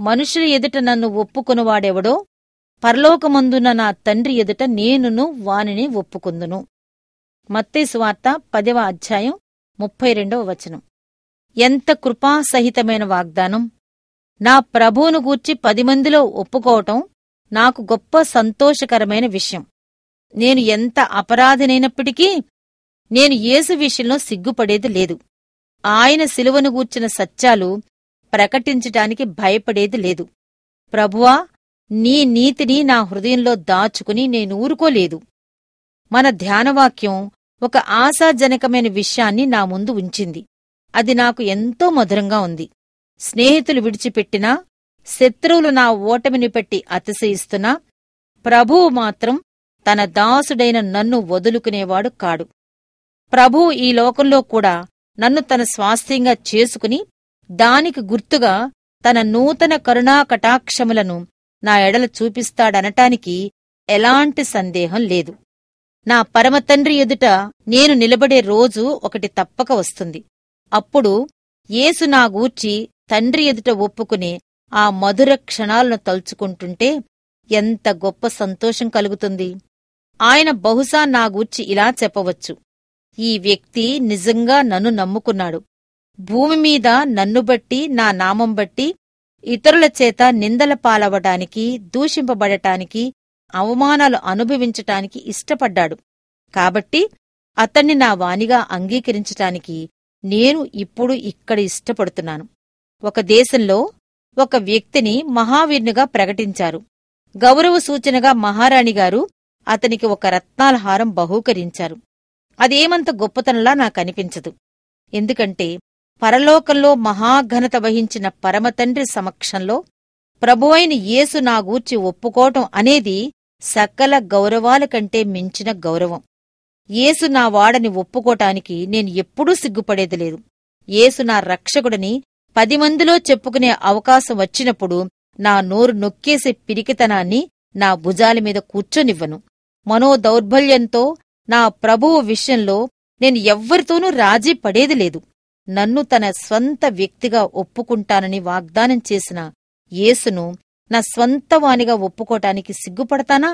మనుషుల ఎదుట నన్ను ఒప్పుకొనువాడెవడో పరలోకమందున్న నా తండ్రి ఎదుట నేనును వానిని ఒప్పుకొందును. మత్తయి సువార్త 10వ అధ్యాయం 32వ వచనం. ఎంత కృపాసహితమైన వాగ్దానం! నా ప్రభువును గూర్చి 10 మందిలో ఒప్పుకోవటం నాకు గొప్ప సంతోషకరమైన విషయం. నేను ఎంత అపరాధినైనప్పటికీ నేను యేసు విషయంలో సిగ్గుపడేది లేదు. ఆయన శిలువను గూర్చిన సత్యాలు ప్రకటించటానికి భయపడేది లేదు. ప్రభువా, నీ నీతిని నా హృదయంలో దాచుకుని నేనూరుకోలేదు. మన ధ్యానవాక్యం ఒక ఆశాజనకమైన విషయాన్ని నా ముందు ఉంచింది. అది నాకు ఎంతో మధురంగా ఉంది. స్నేహితులు విడిచిపెట్టినా, శత్రువులు నా ఓటమిని పెట్టి అతిశయిస్తున్నా, ప్రభువు మాత్రం తన దాసుడైన నన్ను వదులుకునేవాడు కాడు. ప్రభువు ఈ లోకంలో కూడా నన్ను తన స్వాస్థ్యంగా చేసుకుని దానికి గుర్తుగా తన నూతన కరుణా కటాక్షములను నా ఎడల చూపిస్తాడనటానికి ఎలాంటి సందేహం లేదు. నా పరమతండ్రి ఎదుట నేను నిలబడే రోజు ఒకటి తప్పక వస్తుంది. అప్పుడు యేసు నా గూర్చి తండ్రి ఎదుట ఒప్పుకునే ఆ మధుర క్షణాలను తలుచుకుంటుంటే ఎంత గొప్ప సంతోషం కలుగుతుంది. ఆయన బహుశా నా గూర్చి ఇలా చెప్పవచ్చు: ఈ వ్యక్తి నిజంగా నన్ను నమ్ముకున్నాడు. భూమి మీద నన్ను బట్టి, నా నామం బట్టి ఇతరుల చేత నిందల పాలవటానికి, దూషింపబడటానికి, అవమానాలు అనుభవించటానికి ఇష్టపడ్డాడు. కాబట్టి అతన్ని నా వానిగా అంగీకరించటానికి నేను ఇప్పుడు ఇక్కడ ఇష్టపడుతున్నాను. ఒక దేశంలో ఒక వ్యక్తిని మహావీరునిగా ప్రకటించారు. గౌరవ సూచనగా మహారాణిగారు అతనికి ఒక రత్నాల హారం బహూకరించారు. అదేమంత గొప్పతనంలా నాకనిపించదు. ఎందుకంటే పరలోకంలో మహాఘనత వహించిన పరమతండ్రి సమక్షంలో ప్రభువైన యేసు నా గూర్చి ఒప్పుకోవటం అనేది సకల గౌరవాల కంటే మించిన గౌరవం. యేసు నా వాడని ఒప్పుకోటానికి నేను ఎప్పుడూ సిగ్గుపడేది లేదు. యేసు నా రక్షకుడని 10 మందిలో చెప్పుకునే అవకాశం వచ్చినప్పుడు నా నోరు నొక్కేసే పిరికితనాన్ని నా భుజాలమీద కూర్చొనివ్వను. మనోదౌర్బల్యంతో నా ప్రభువు విషయంలో నేను ఎవ్వరితోనూ రాజీ పడేది లేదు. నన్ను తన స్వంత వ్యక్తిగా ఒప్పుకుంటానని వాగ్దానం చేసిన యేసును నా స్వంతవానిగా ఒప్పుకోటానికి సిగ్గుపడతానా?